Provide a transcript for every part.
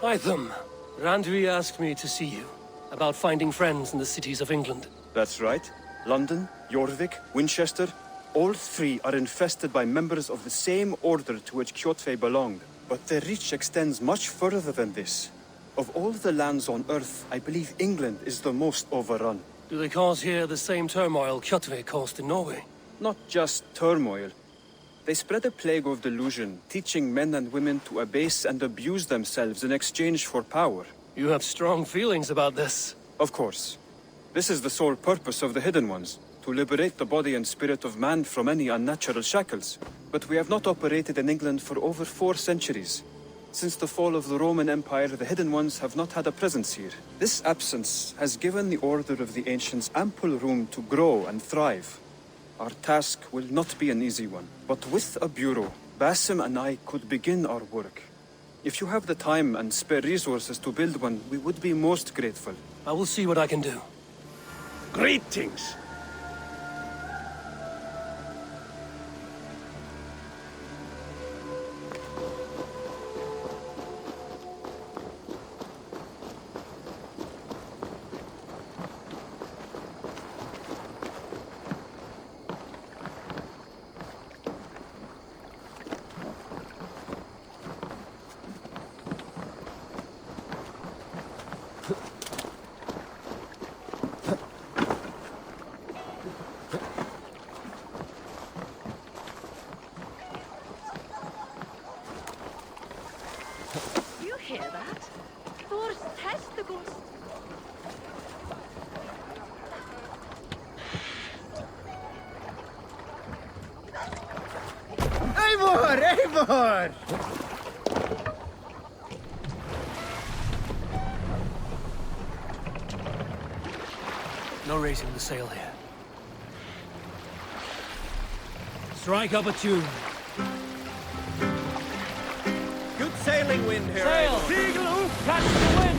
Hytham, Randvi asked me to see you, about finding friends in the cities of England. That's right. London, Jorvik, Winchester, all three are infested by members of the same order to which Kjotve belonged. But their reach extends much further than this. Of all the lands on Earth, I believe England is the most overrun. Do they cause here the same turmoil Kjotve caused in Norway? Not just turmoil. They spread a plague of delusion, teaching men and women to abase and abuse themselves in exchange for power. You have strong feelings about this. Of course. This is the sole purpose of the Hidden Ones, to liberate the body and spirit of man from any unnatural shackles. But we have not operated in England for over 4 centuries. Since the fall of the Roman Empire, the Hidden Ones have not had a presence here. This absence has given the Order of the Ancients ample room to grow and thrive. Our task will not be an easy one, but with a bureau, Basim and I could begin our work. If you have the time and spare resources to build one, we would be most grateful. I will see what I can do. Greetings! Hear that? Thor's testicles! Eivor! Eivor! No raising the sail here. Strike up a tune. Good sailing wind here, Sail! Eivor. Siegel hoop! Catch the wind!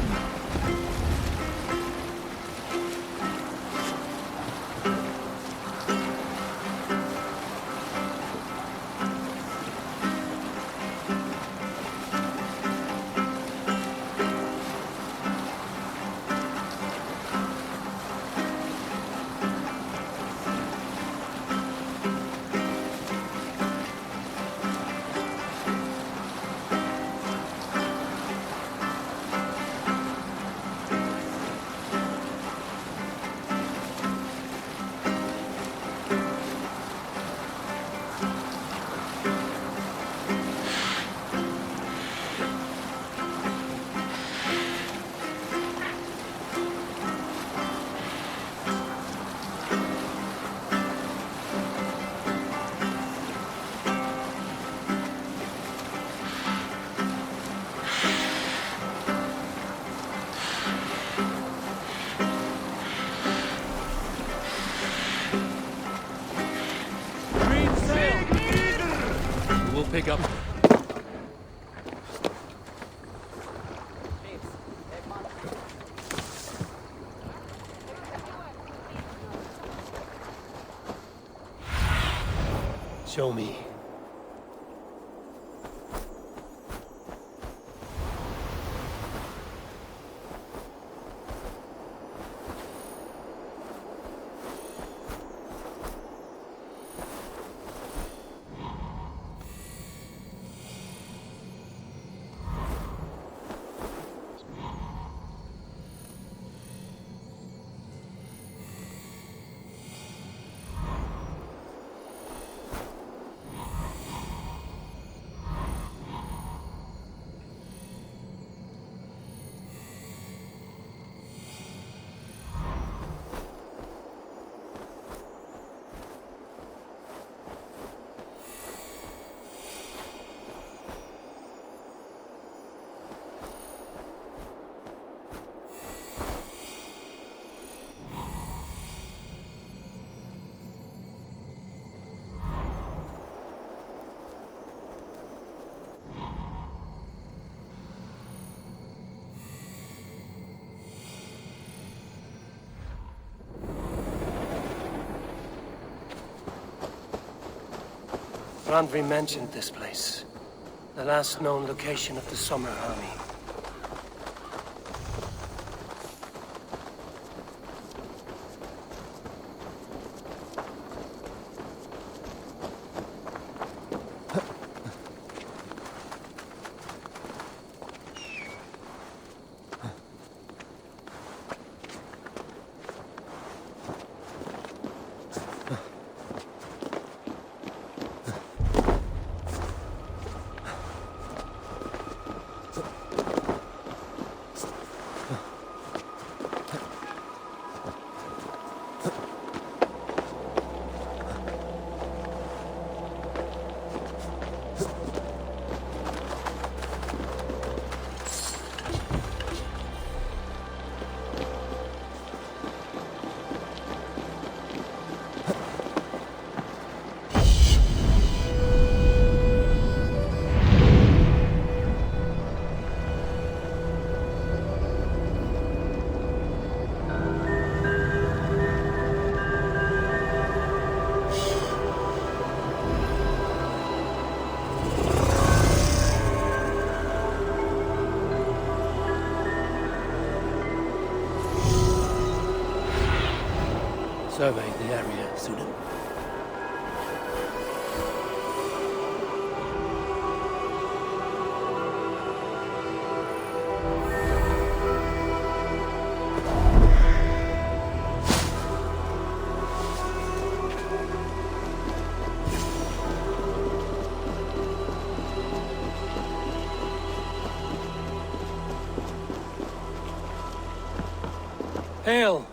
Pick up. Show me. Randvi mentioned this place. The last known location of the Summer Army. survey the area, Sunan. Hail!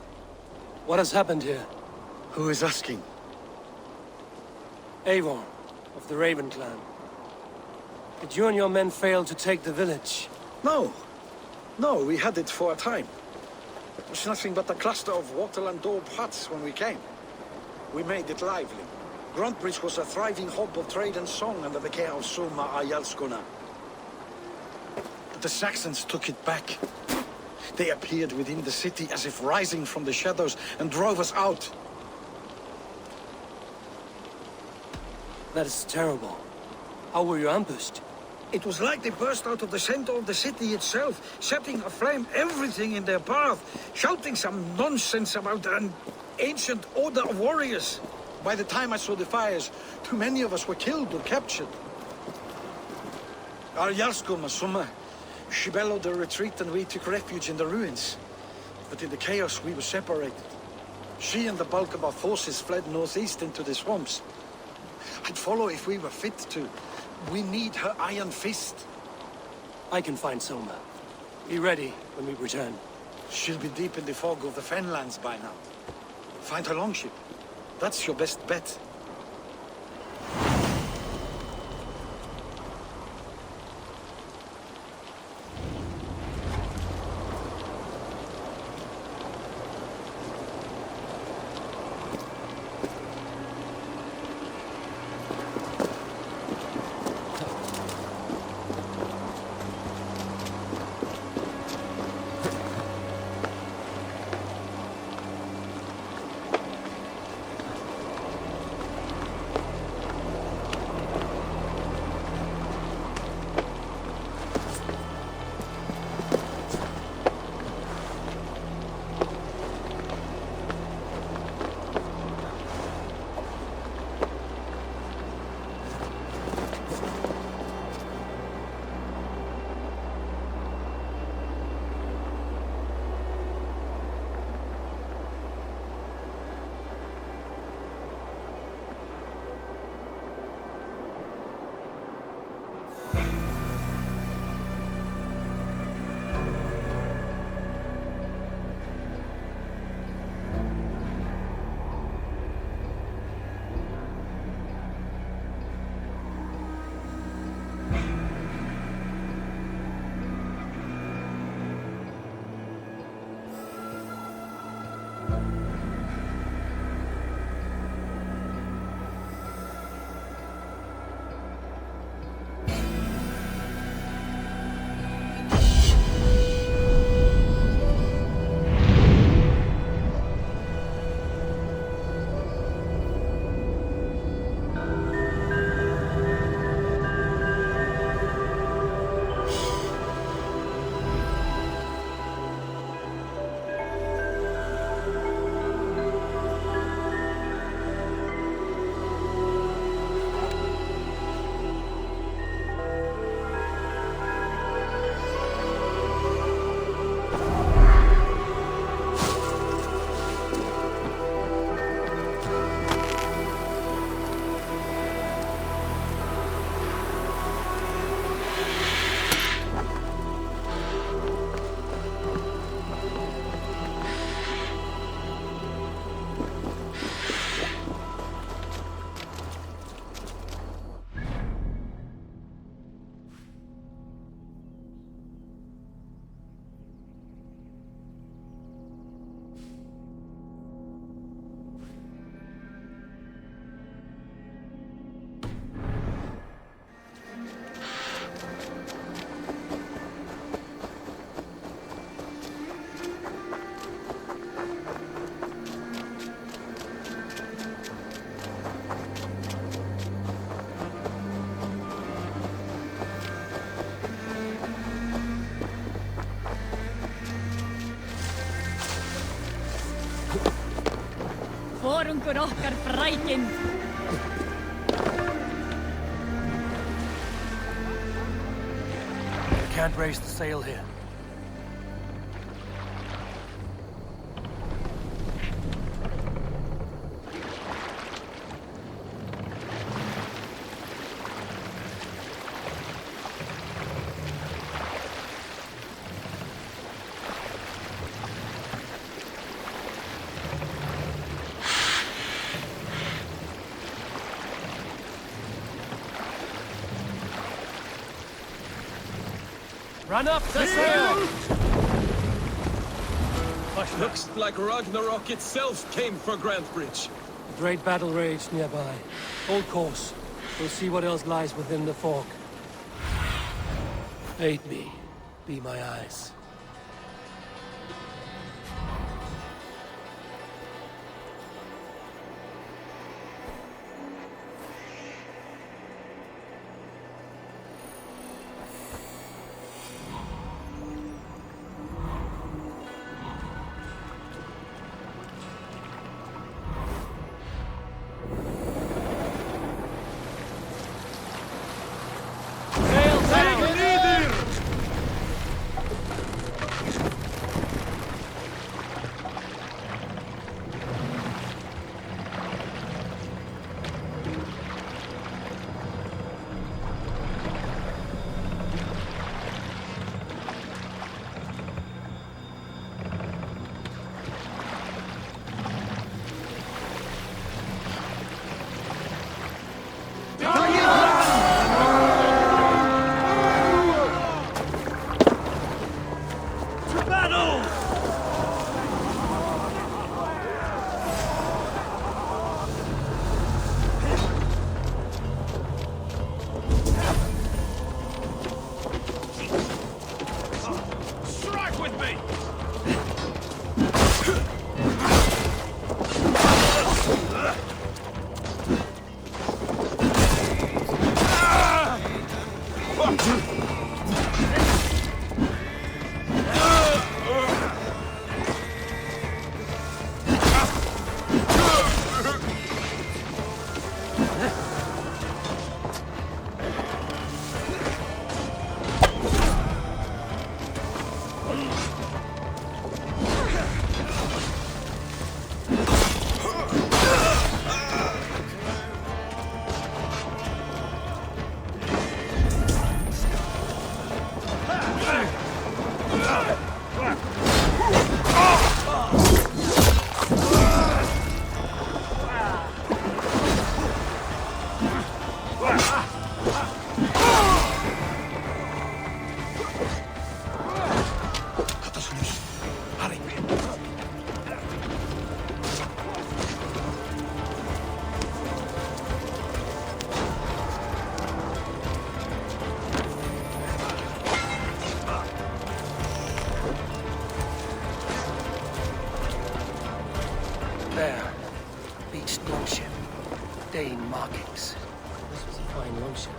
What has happened here? Who is asking? Eivor, of the Raven clan. Did you and your men fail to take the village? No. No, we had it for a time. It was nothing but a cluster of wattle and daub huts when we came. We made it lively. Gruntbridge was a thriving hub of trade and song under the care of Suma Ayalskuna. But the Saxons took it back. They appeared within the city as if rising from the shadows and drove us out. That is terrible. How were you ambushed? It was like they burst out of the center of the city itself, setting aflame everything in their path, shouting some nonsense about an ancient order of warriors. By the time I saw the fires, too many of us were killed or captured. Our Yarsko Suma, she bellowed a retreat and we took refuge in the ruins. But in the chaos we were separated. She and the bulk of our forces fled northeast into the swamps. I'd follow if we were fit to. We need her iron fist. I can find Soma. Be ready when we return. She'll be deep in the fog of the Fenlands by now. Find her longship. That's your best bet. Forungur okkar frækin. I can't raise the sail here. Run up the sail! Looks like Ragnarok itself came for Grantbridge. A great battle raged nearby. Hold course. We'll see what else lies within the fog. Aid me. Be my eyes. There. Beached longship. Dane markings. This was a fine longship.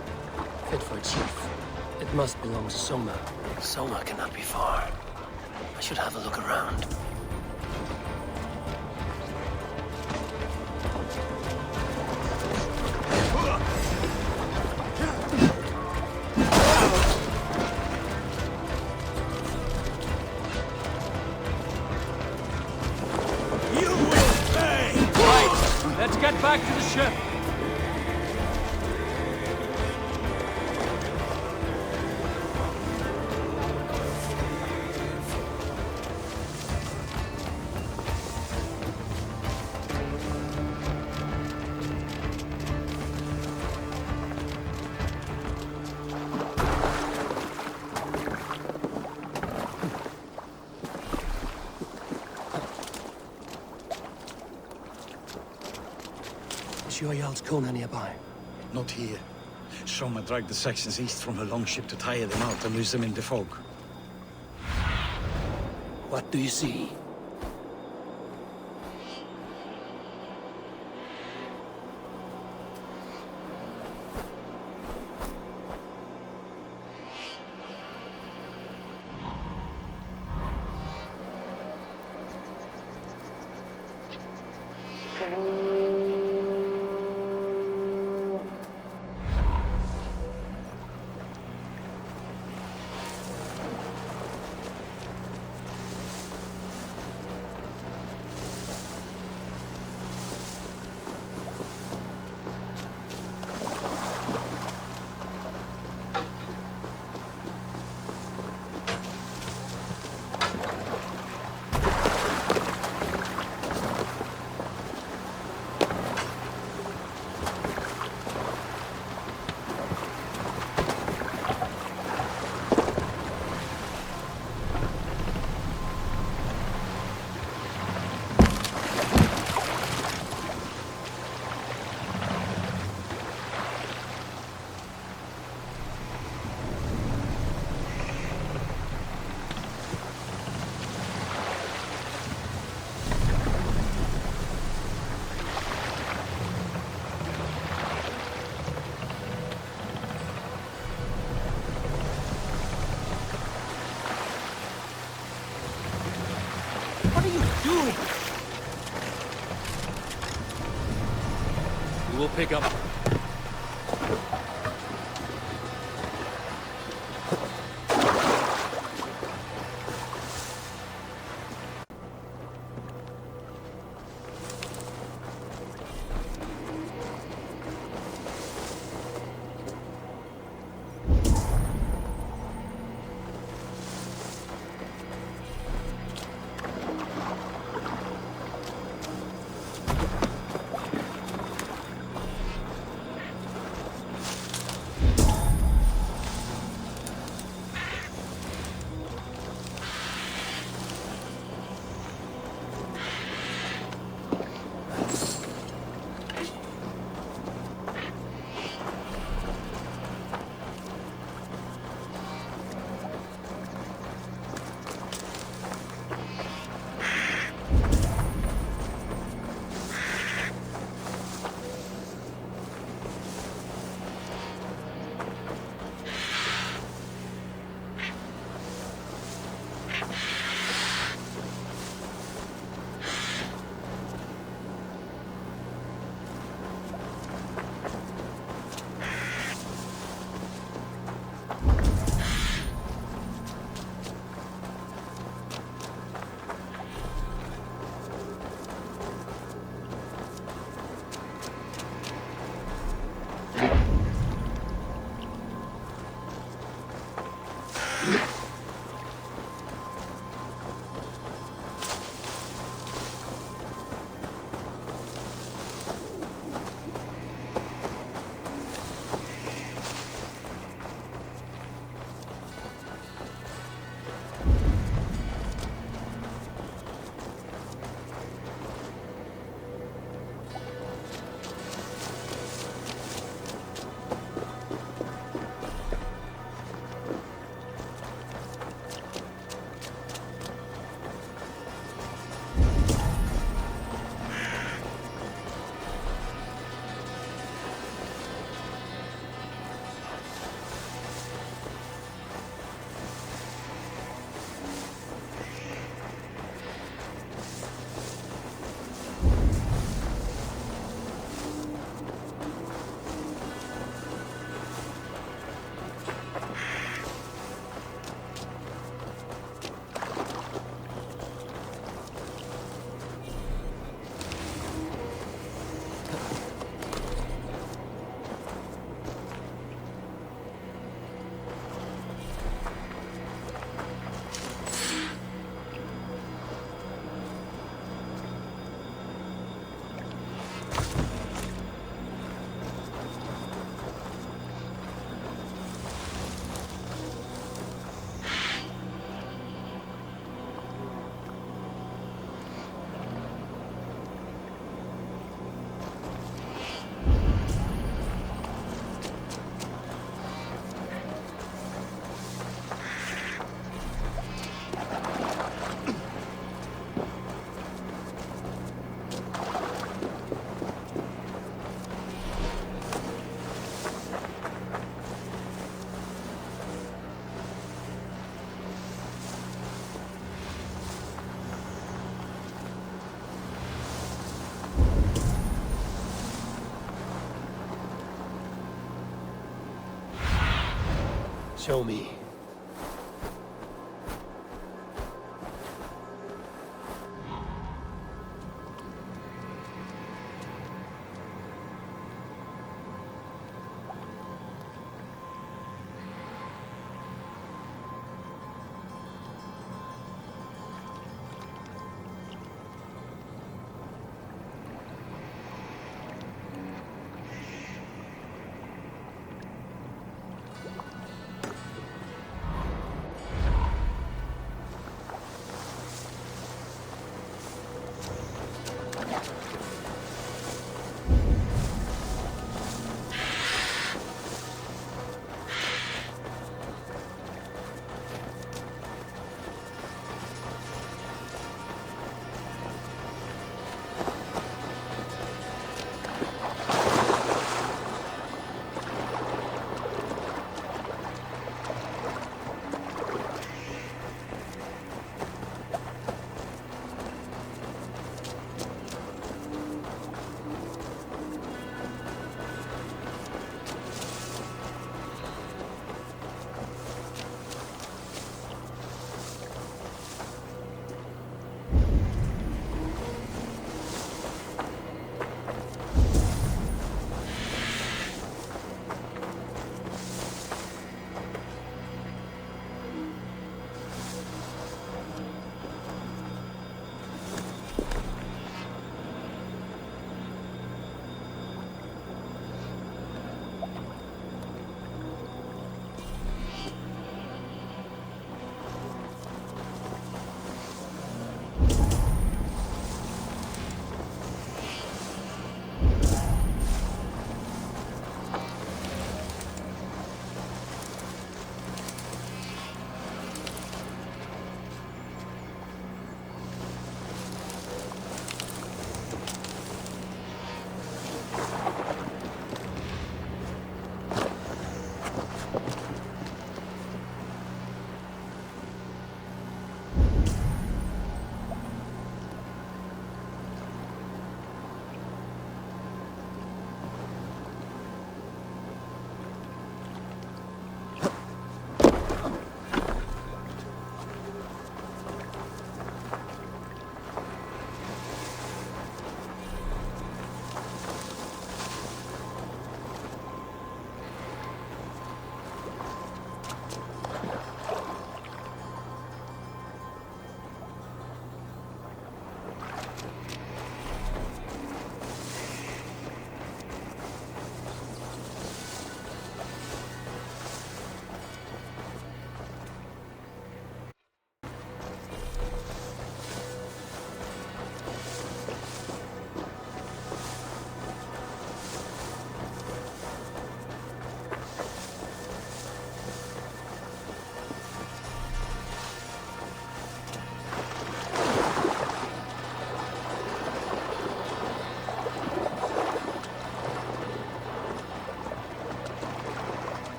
Fit for a chief. It must belong to Soma. Soma cannot be far. I should have a look around. Let's get back to the ship. Is your Jarl's Kona nearby? Not here. Soma dragged the Saxons east from her longship to tire them out and lose them in the fog. What do you see? What are you doing? We will pick up. Show me.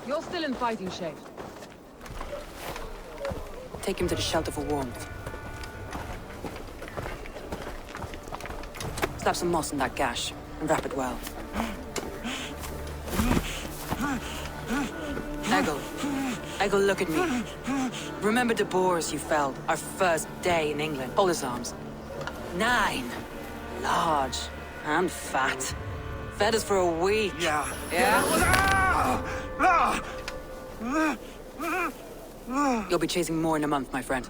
You're still in fighting shape. Take him to the shelter for warmth. Slap some moss in that gash, and wrap it well. Eggle, look at me. Remember the boars you felled, our first day in England? Hold his arms. 9. Large and fat. Fed us for a week. Yeah. Yeah? You'll be chasing more in a month, my friend.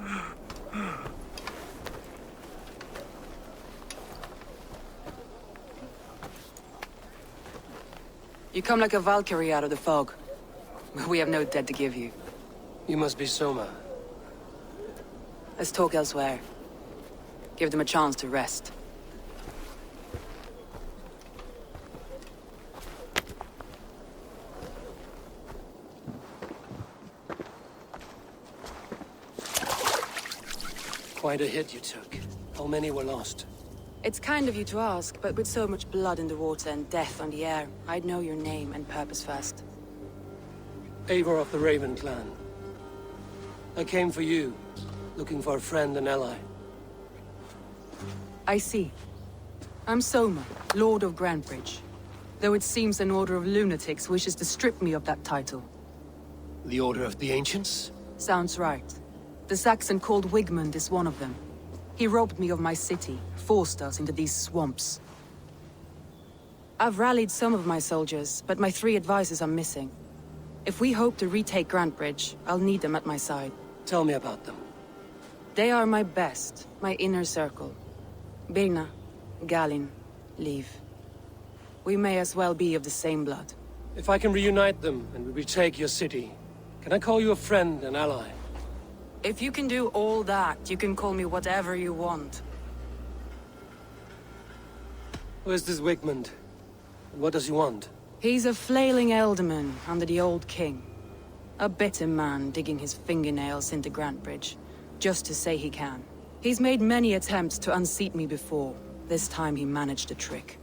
You come like a Valkyrie out of the fog. We have no debt to give you. You must be Soma. Let's talk elsewhere. Give them a chance to rest. Quite a hit you took. How many were lost? It's kind of you to ask, but with so much blood in the water and death on the air, I'd know your name and purpose first. Eivor of the Raven clan. I came for you, looking for a friend and ally. I see. I'm Soma, Lord of Grantebridge. Though it seems an order of lunatics wishes to strip me of that title. The Order of the Ancients? Sounds right. The Saxon called Wigmund is one of them. He robbed me of my city, forced us into these swamps. I've rallied some of my soldiers, but my 3 advisors are missing. If we hope to retake Grantebridge, I'll need them at my side. Tell me about them. They are my best, my inner circle. Birna, Galin, Liv. We may as well be of the same blood. If I can reunite them and we retake your city, can I call you a friend and ally? If you can do all that, you can call me whatever you want. Who is this Wigmund? And what does he want? He's a flailing elderman under the old king. A bitter man digging his fingernails into Grantebridge, just to say he can. He's made many attempts to unseat me before. This time he managed a trick.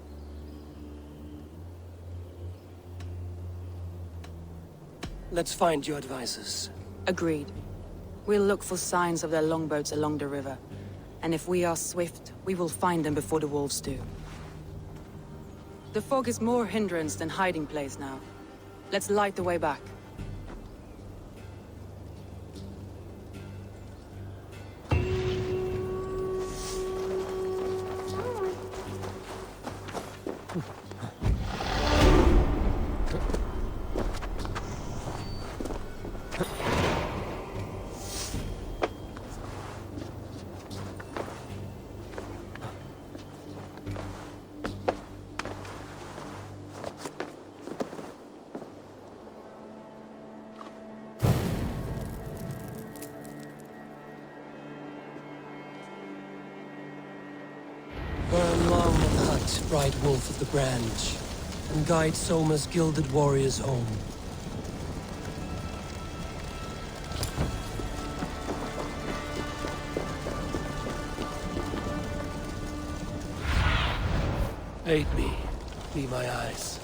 Let's find your advisors. Agreed. We'll look for signs of their longboats along the river. And if we are swift, we will find them before the wolves do. The fog is more hindrance than hiding place now. Let's light the way back. Burn long at the hut, bright wolf of the branch, and guide Soma's gilded warriors home. Aid me, be my eyes.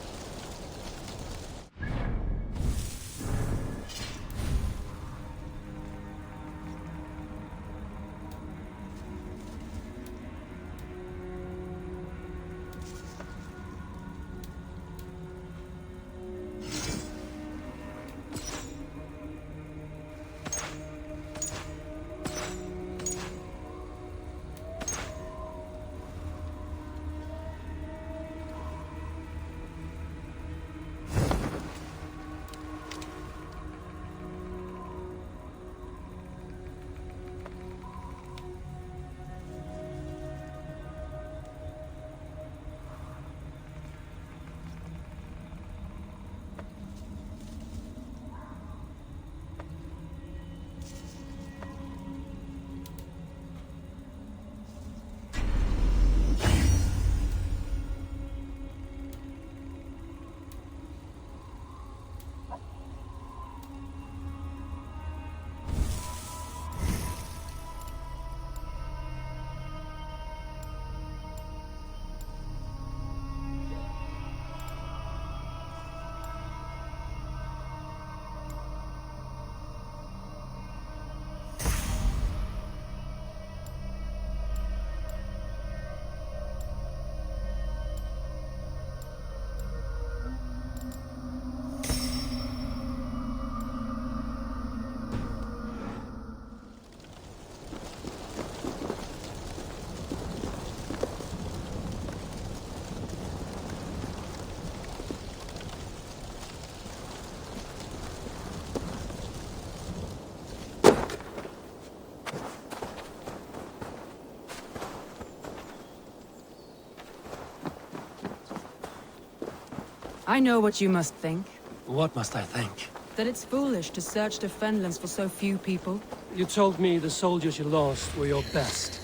I know what you must think. What must I think? That it's foolish to search the Fenlands for so few people. You told me the soldiers you lost were your best.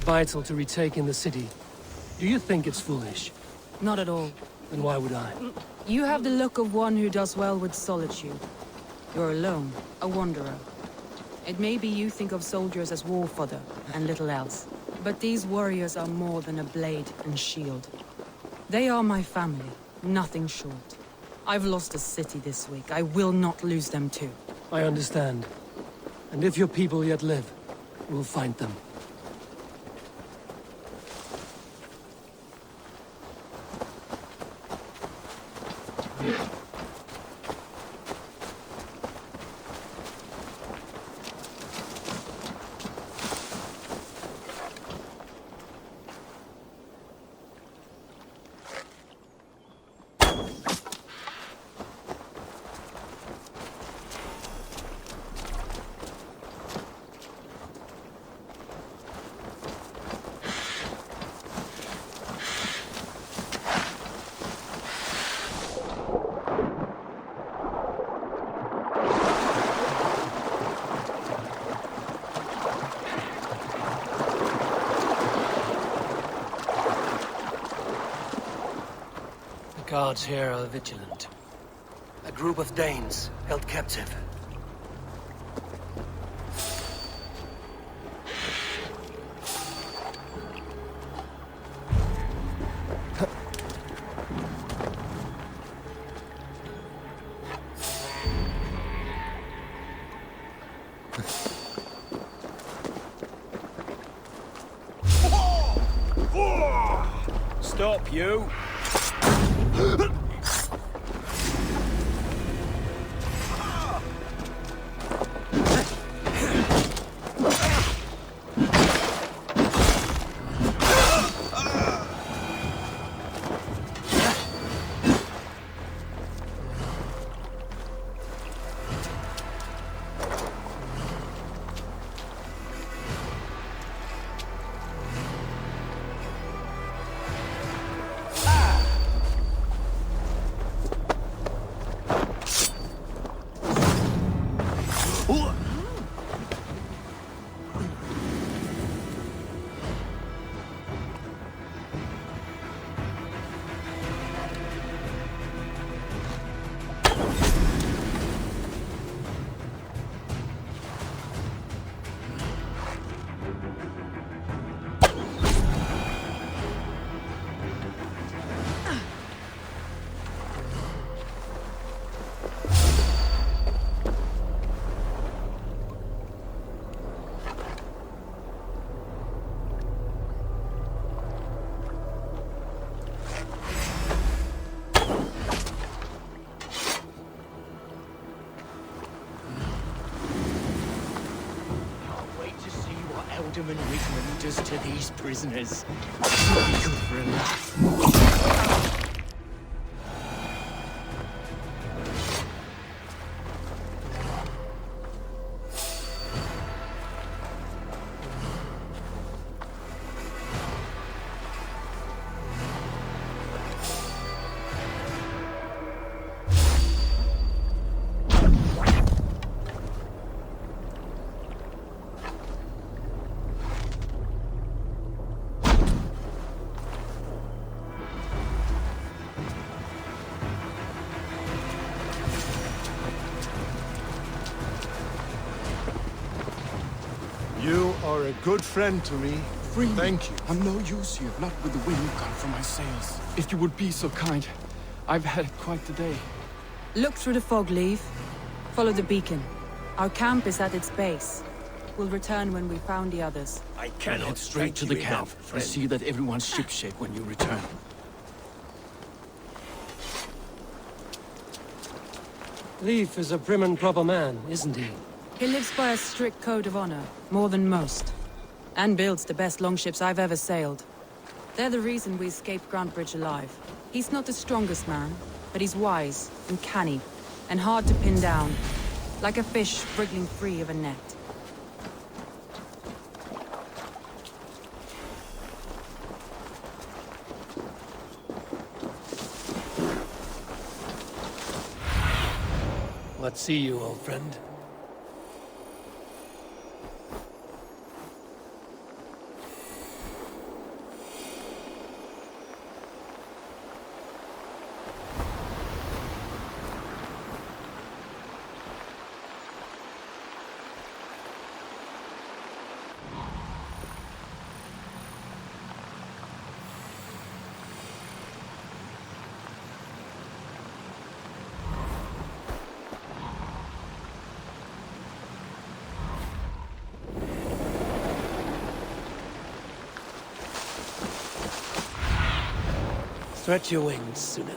Vital to retaking the city. Do you think it's foolish? Not at all. Then why would I? You have the look of one who does well with solitude. You're alone, a wanderer. It may be you think of soldiers as war fodder, and little else. But these warriors are more than a blade and shield. They are my family, nothing short. I've lost a city this week. I will not lose them too. I understand. And if your people yet live, we'll find them. The guards here are vigilant. A group of Danes held captive. Stop, you! Alderman Wigman does to these prisoners. Should be good for a laugh. You are a good friend to me. Free me. Thank you. I'm no use here, not with the wind gone from my sails. If you would be so kind, I've had quite the day. Look through the fog, Leave. Follow the beacon. Our camp is at its base. We'll return when we found the others. I Head cannot straight to the camp and see that everyone's shipshape when you return. Leif is a prim and proper man, isn't he? He lives by a strict code of honor, more than most. And builds the best longships I've ever sailed. They're the reason we escaped Grantbridge alive. He's not the strongest man, but he's wise and canny, and hard to pin down. Like a fish wriggling free of a net. but see you, old friend. Stretch your wings, Sunan.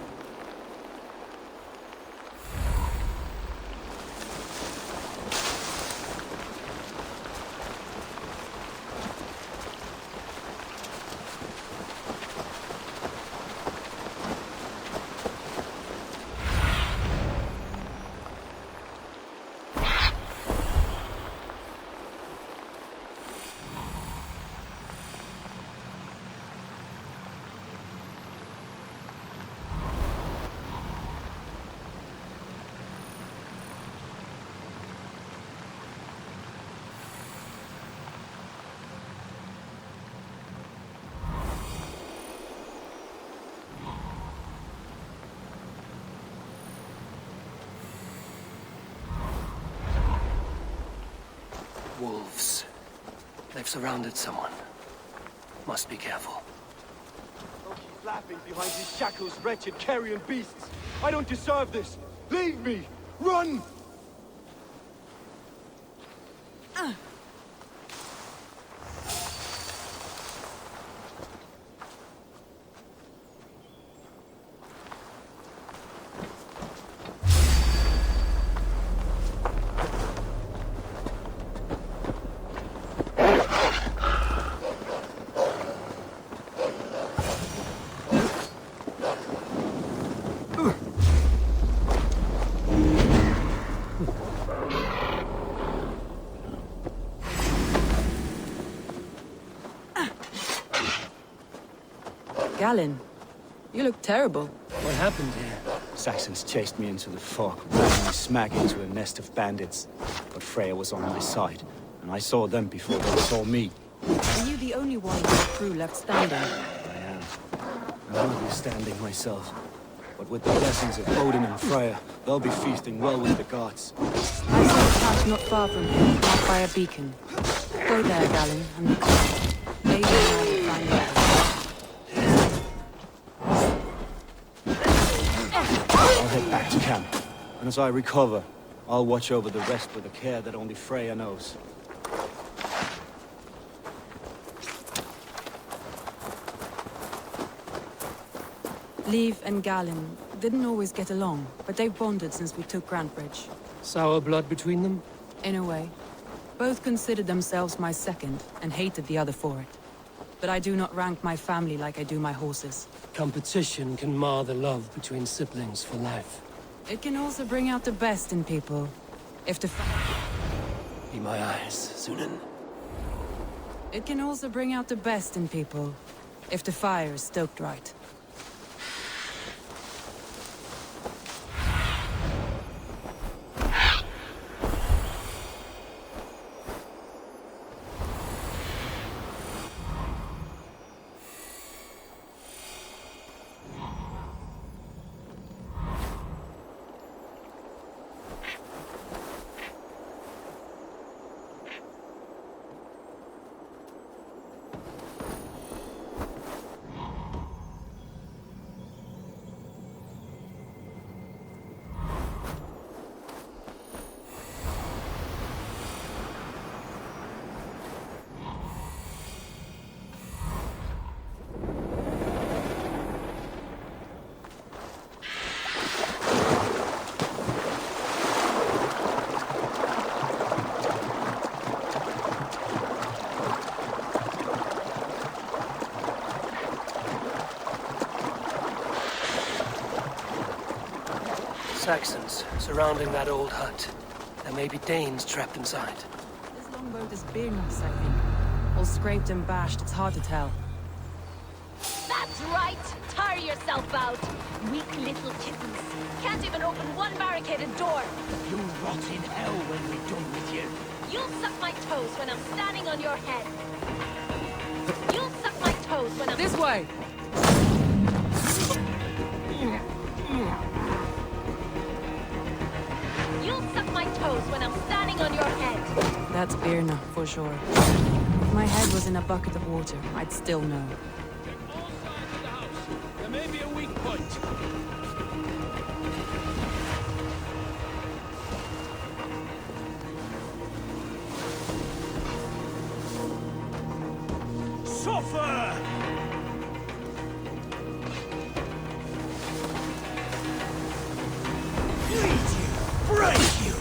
Wolves. They've surrounded someone. Must be careful. Oh, he's laughing behind his shackles, wretched carrion beasts. I don't deserve this. Leave me! Run! Galen, you look terrible. What happened here? Saxons chased me into the fog, dragging me smack into a nest of bandits. But Freya was on my side, and I saw them before they saw me. Are you the only one of the crew left standing? I am. I'm hardly standing myself. But with the blessings of Odin and Freya, they'll be feasting well with the gods. I saw a path not far from here, marked by a beacon. Go there, Galen, and look around. Maybe I will find out. I'll head back to camp, and as I recover, I'll watch over the rest with a care that only Freya knows. Leif and Galen didn't always get along, but they've bonded since we took Grantbridge. Sour blood between them? In a way. Both considered themselves my second, and hated the other for it. But I do not rank my family like I do my horses. Competition can mar the love between siblings for life. It can also bring out the best in people. If the Be my eyes, Sunan. It can also bring out the best in people. If the fire is stoked right. Saxons surrounding that old hut. There may be Danes trapped inside. This longboat is Birn's, I think. All scraped and bashed, it's hard to tell. That's right! Tire yourself out! Weak little kittens. Can't can't even open one barricaded door. You'll rot in hell when we're done with you. You'll suck my toes when I'm standing on your head. You'll suck my toes when I'm... This way! You'll suck my toes when I'm standing on your head. That's Birna, for sure. If my head was in a bucket of water, I'd still know. Check all sides of the house. There may be a weak point. Suffer! Bleed you! Break you!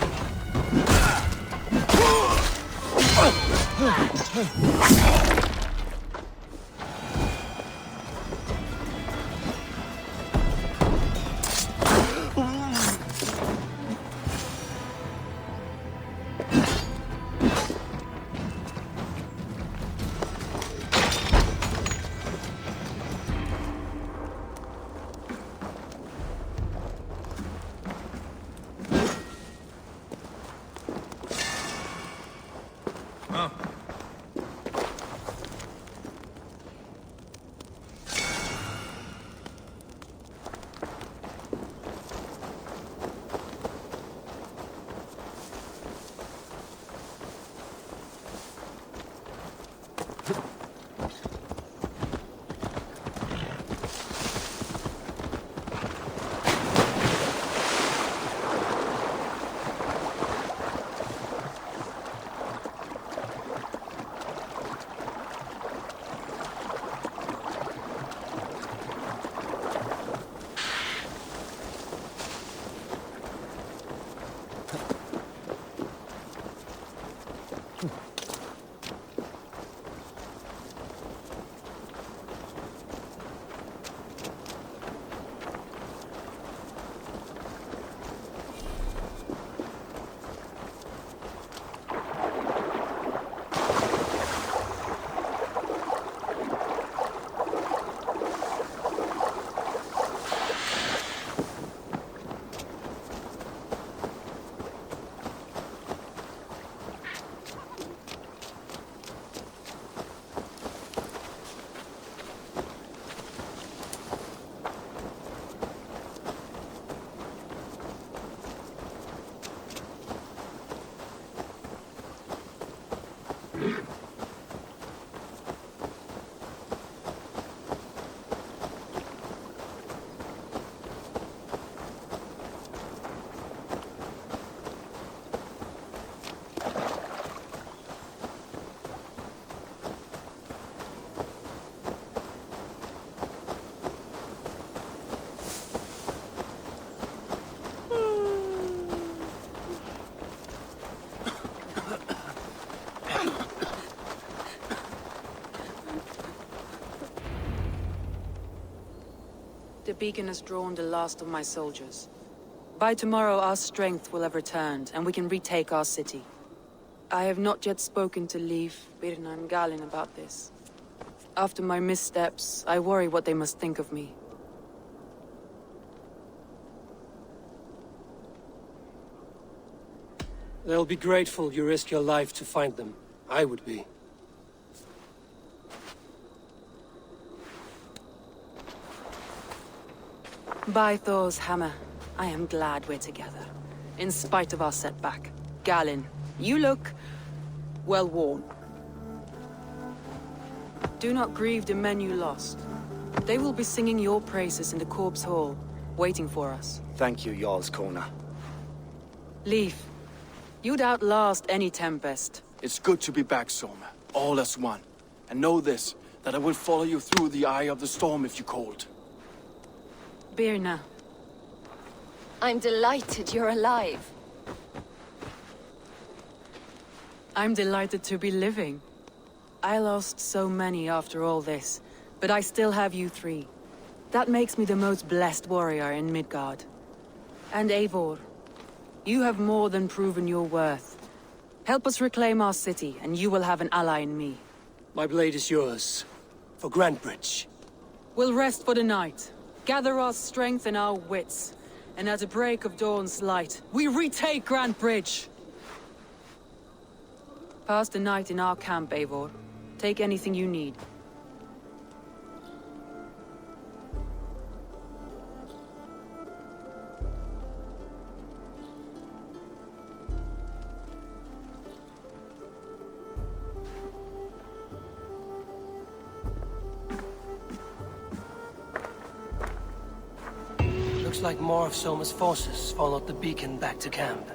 The beacon has drawn the last of my soldiers. By tomorrow, our strength will have returned, and we can retake our city. I have not yet spoken to Leif, Birna, and Galin about this. After my missteps, I worry what they must think of me. They'll be grateful you risked your life to find them. I would be. By Thor's hammer, I am glad we're together. In spite of our setback. Galin, you look... well worn. Do not grieve the men you lost. They will be singing your praises in the Corpse Hall, waiting for us. Thank you, Jarl's Corner. Leif, you'd outlast any tempest. It's good to be back, Soma. All as one. And know this, that I will follow you through the eye of the storm if you called. Birna. I'm delighted you're alive. I'm delighted to be living. I lost so many after all this, but I still have you three. That makes me the most blessed warrior in Midgard. And Eivor, you have more than proven your worth. Help us reclaim our city, and you will have an ally in me. My blade is yours. For Grantebridge. We'll rest for the night, gather our strength and our wits, And at the break of dawn's light, we retake Grand Bridge. Pass the night in our camp, Eivor. Take anything you need. Looks like more of Soma's forces followed the beacon back to camp.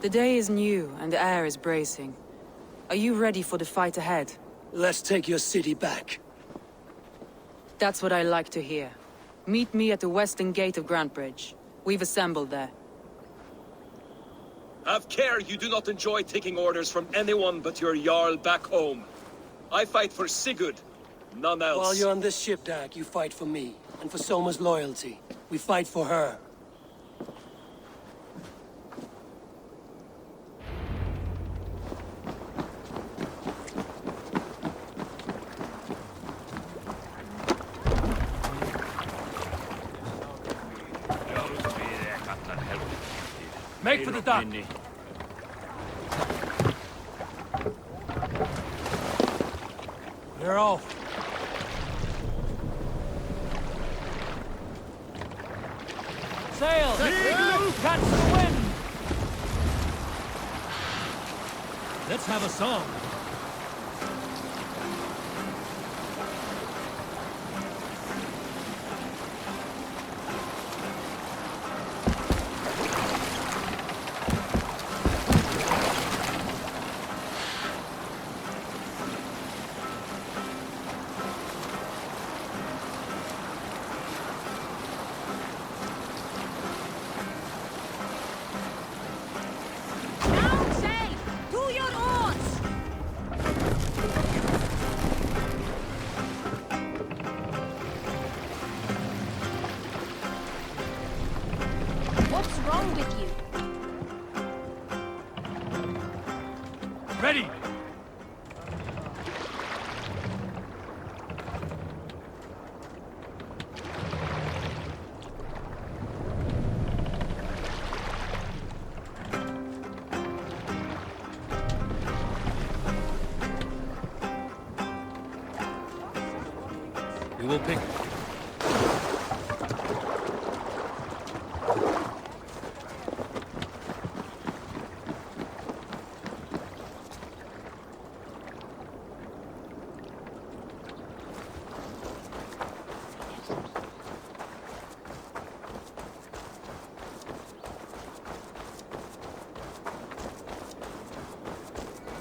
The day is new, and the air is bracing. Are you ready for the fight ahead? Let's take your city back. That's what I like to hear. Meet me at the western gate of Grand Bridge. We've assembled there. Have care you do not enjoy taking orders from anyone but your Jarl back home. I fight for Sigurd, none else. While you're on this ship, Dag, you fight for me, and for Soma's loyalty. We fight for her. Make for the dock! We're off. Sail! Catch the wind! Let's have a song. Down sail! To your oars! What's wrong with you? Ready! We will pick.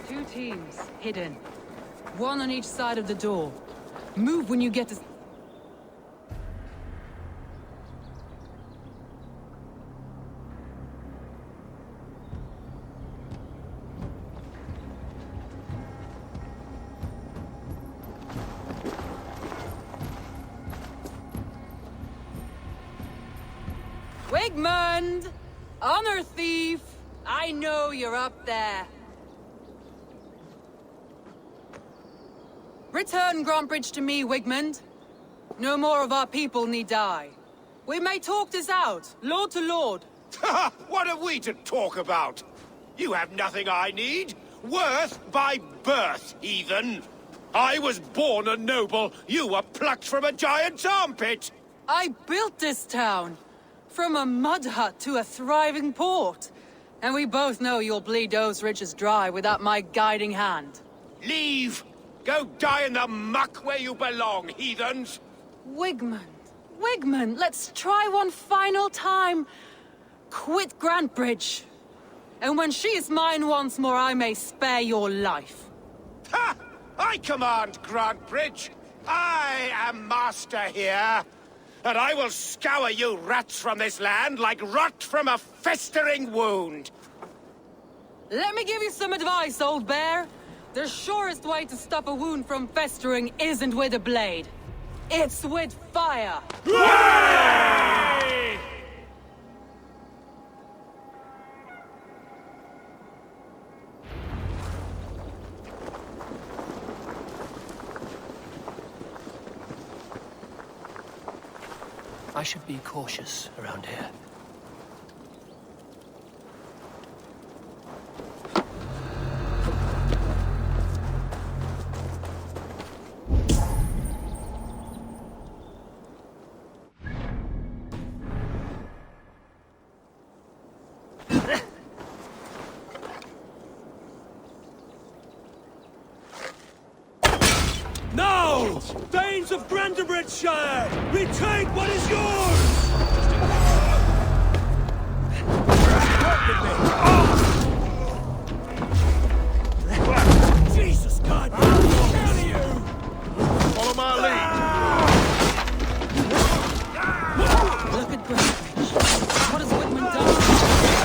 Two teams, hidden. One on each side of the door. Move when you get to... Wigmund! Honor thief! I know you're up there. Return Grantbridge to me, Wigmund. No more of our people need die. We may talk this out, lord to lord. What have we to talk about? You have nothing I need. Worth by birth, heathen. I was born a noble. You were plucked from a giant's armpit. I built this town. From a mud hut to a thriving port. And we both know you'll bleed those riches dry without my guiding hand. Leave. Go die in the muck where you belong, heathens. Wigmund, Wigmund, let's try one final time. Quit Grantbridge. And when she is mine once more, I may spare your life. Ha! I command Grantbridge. I am master here. and I will scour you rats from this land like rot from a festering wound. Let me give you some advice, old bear. The surest way to stop a wound from festering isn't with a blade. It's with fire. I should be cautious around here. Now! Danes of Brandenburgshire! Retake what is yours! Jesus God! Kill you! Follow my lead. Look at Brandenburg. What has Whitman done?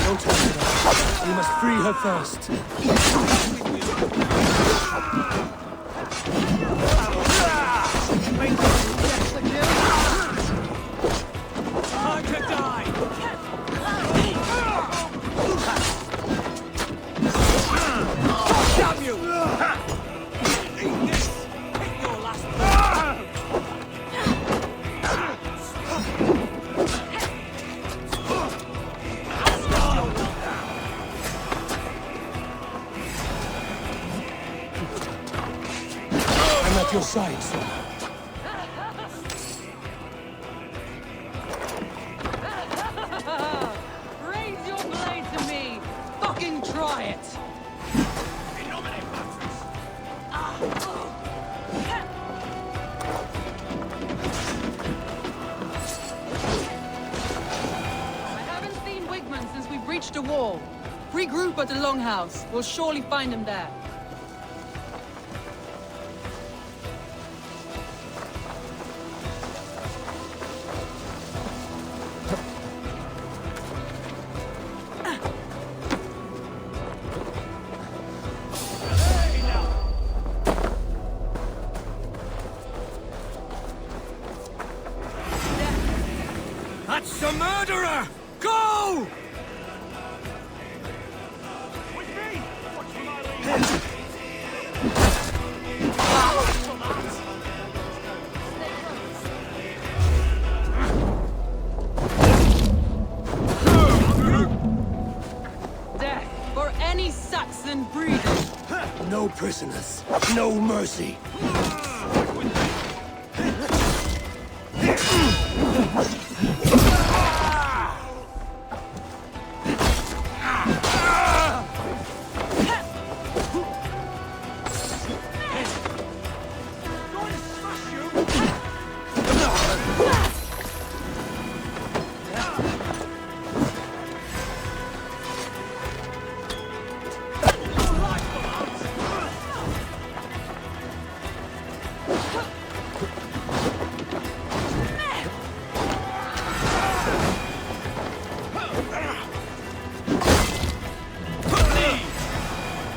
Don't touch her. We must free her first. Time to die! Damn you! Eat this! Take your last I'm at your side, sir. Raise your blade to me! Fucking try it! I haven't seen Wigman since we breached the wall. Regroup at the Longhouse. We'll surely find him there. That's the murderer! Go! Death for any Saxon breeder. No prisoners. No mercy.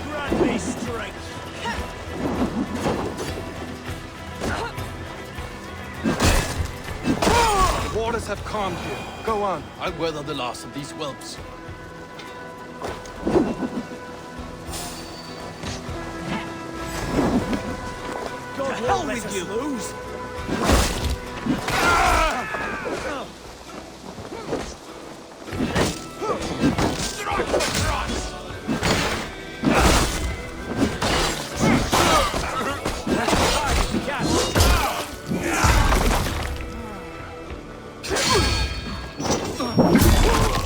Grant me strength! Waters have calmed here. Go on. I'll weather the loss of these whelps. God hell with you! Lose.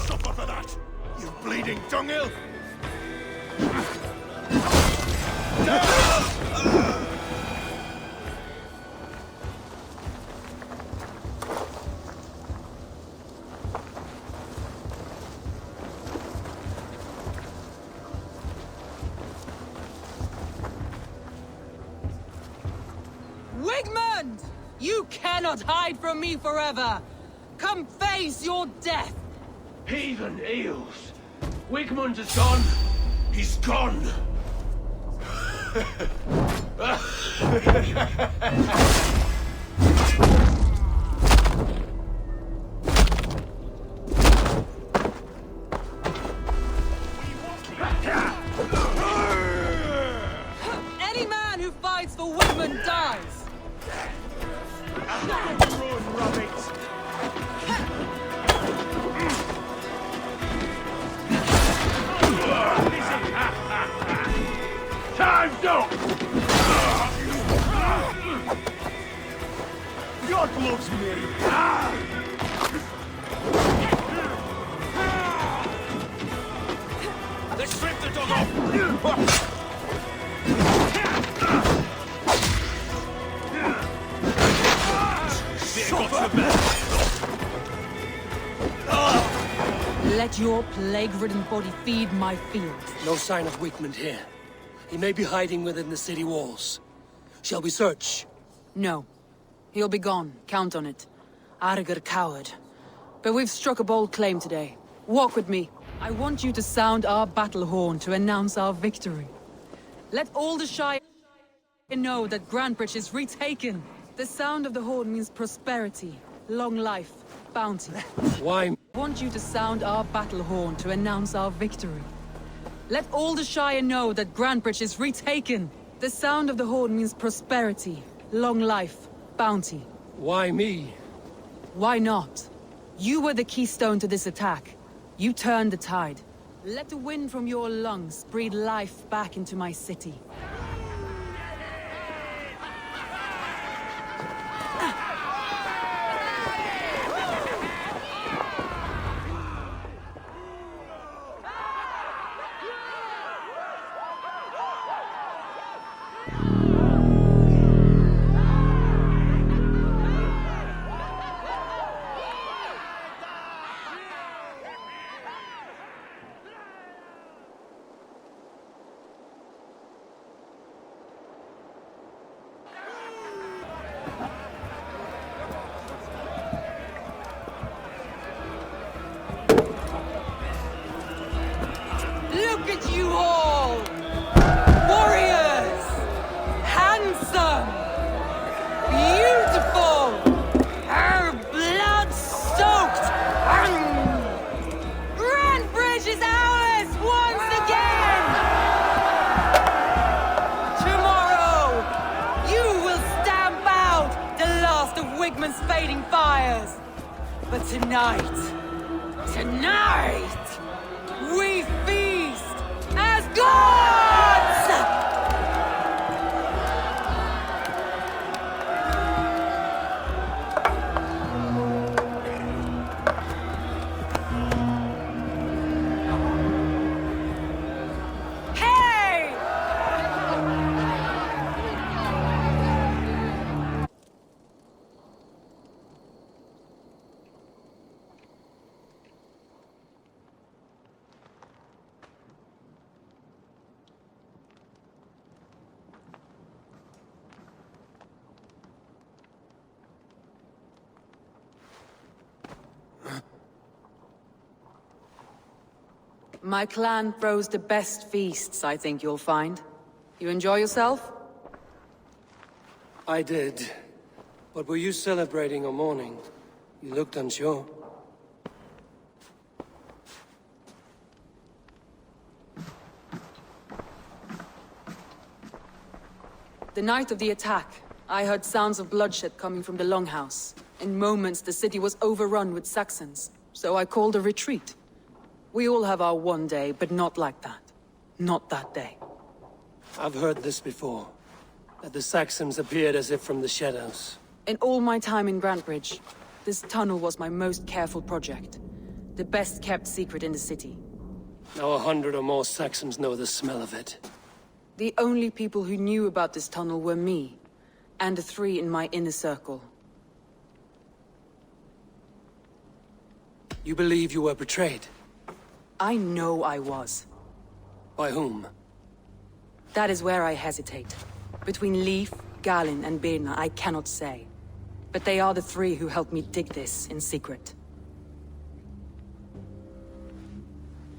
Suffer for that, you bleeding dunghill! Wigmund! You cannot hide from me forever! Come face your death! Heathen eels! Wigmund is gone! He's gone! Any man who fights for Wigmund dies! Time's up! God loves me! Let's strip the dog off! Let your plague-ridden body feed my fields. No sign of Wigmund here. He may be hiding within the city walls. Shall we search? No. He'll be gone. Count on it. Arger coward. But we've struck a bold claim today. Walk with me. I want you to sound our battle horn to announce our victory. Let all the Shire know that Grantebridge is retaken. The sound of the horn means prosperity, long life, bounty. Why? I want you to sound our battle horn to announce our victory. Let all the Shire know that Grantebridge is retaken. The sound of the horn means prosperity, long life, bounty. Why me? Why not? You were the keystone to this attack. You turned the tide. Let the wind from your lungs breathe life back into my city. Look at you all! Warriors! Handsome! Beautiful! Blood-soaked! Grantebridge is ours once again! Tomorrow, you will stamp out the last of Wigmund's fading fires. But tonight, we feast as gods! Hey! My clan throws the best feasts, I think you'll find. You enjoy yourself? I did. But were you celebrating or mourning? You looked unsure. The night of the attack, I heard sounds of bloodshed coming from the Longhouse. In moments, the city was overrun with Saxons, so I called a retreat. We all have our one day, but not like that. Not that day. I've heard this before. That the Saxons appeared as if from the shadows. In all my time in Grantebridge, this tunnel was my most careful project. The best kept secret in the city. Now 100 or more Saxons know the smell of it. The only people who knew about this tunnel were me, and the 3 in my inner circle. You believe you were betrayed? I know I was. By whom? That is where I hesitate. Between Leif, Galin, and Birna, I cannot say. but they are the three who helped me dig this in secret.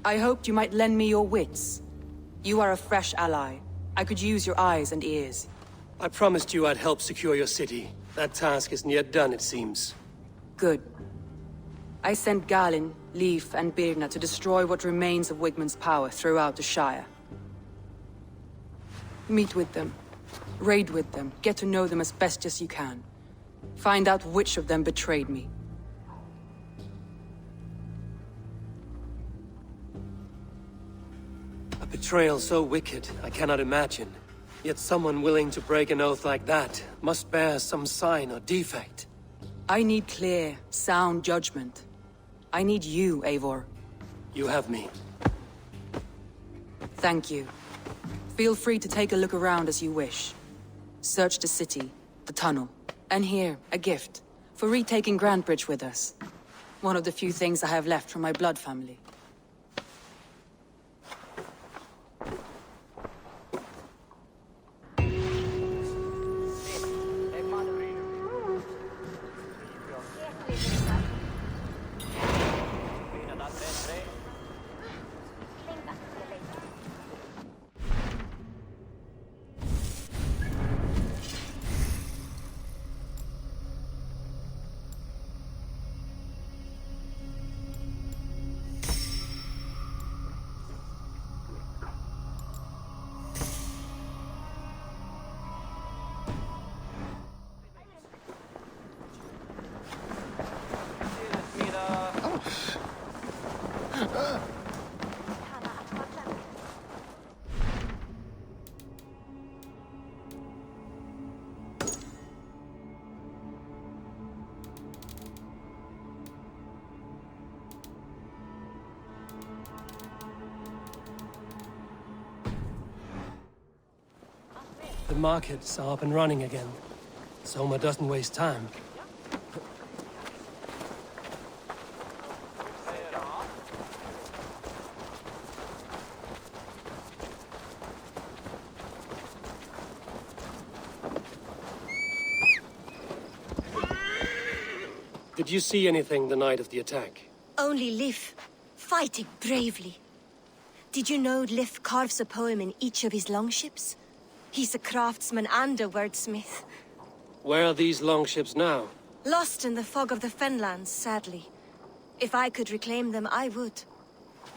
I hoped you might lend me your wits. You are a fresh ally. I could use your eyes and ears. I promised you I'd help secure your city. That task isn't yet done, it seems. Good. I sent Galin, Leif, and Birna to destroy what remains of Wigmund's power throughout the Shire. Meet with them. Raid with them. Get to know them as best as you can. Find out which of them betrayed me. A betrayal so wicked, I cannot imagine. Yet someone willing to break an oath like that must bear some sign or defect. I need clear, sound judgment. I need you, Eivor. You have me. Thank you. Feel free to take a look around as you wish. Search the city, the tunnel, and here, a gift, for retaking Grantebridge with us. One of the few things I have left from my blood family. The markets are up and running again. Soma doesn't waste time. Did you see anything the night of the attack? Only Lif, fighting bravely. Did you know Lif carves a poem in each of his longships? He's a craftsman and a wordsmith. Where are these longships now? Lost in the fog of the Fenlands, sadly. If I could reclaim them, I would.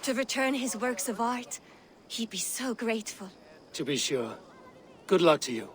To return his works of art, he'd be so grateful. To be sure. Good luck to you.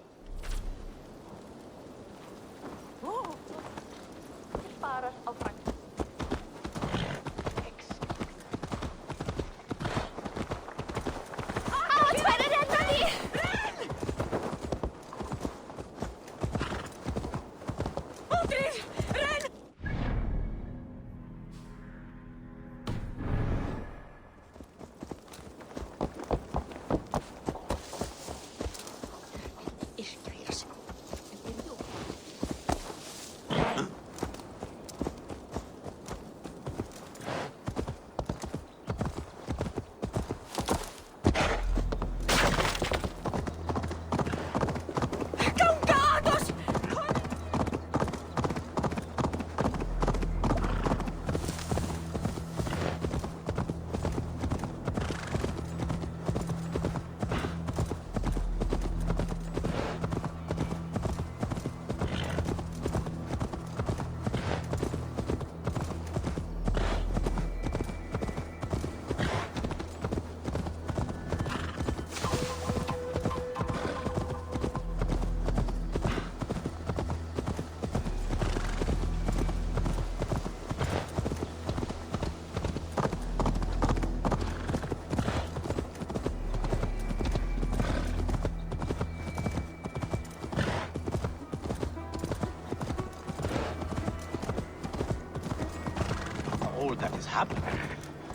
That is happening.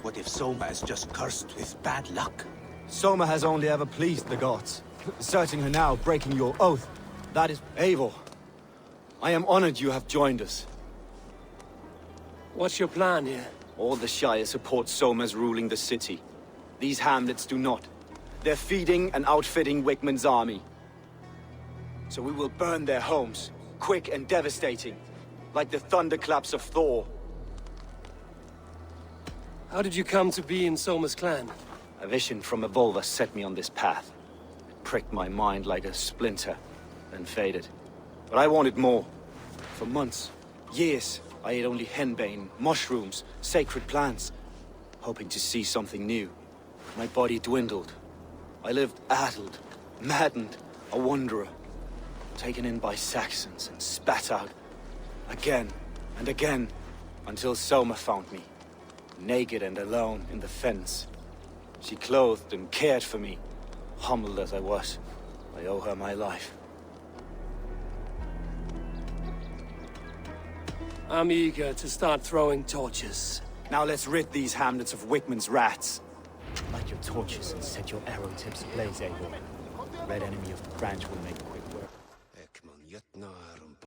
What if Soma is just cursed with bad luck? Soma has only ever pleased the gods. Searching her now, breaking your oath. That is... Eivor, I am honored you have joined us. What's your plan here? All the Shire support Soma's ruling the city. These hamlets do not. They're feeding and outfitting Wigmund's army. So we will burn their homes, quick and devastating. like the thunderclaps of Thor. How did you come to be in Soma's clan? A vision from above set me on this path. It pricked my mind like a splinter, then faded. But I wanted more. For months, years, I ate only henbane, mushrooms, sacred plants, hoping to see something new. My body dwindled. I lived addled, maddened, a wanderer, taken in by Saxons and spat out again and again, until Soma found me, naked and alone in the fens. She clothed and cared for me, humbled as I was. I owe her my life. I'm eager to start throwing torches. Now let's rid these hamlets of Wickman's rats. Light your torches and set your arrow tips ablaze, Abel. The red enemy of the branch will make quick work.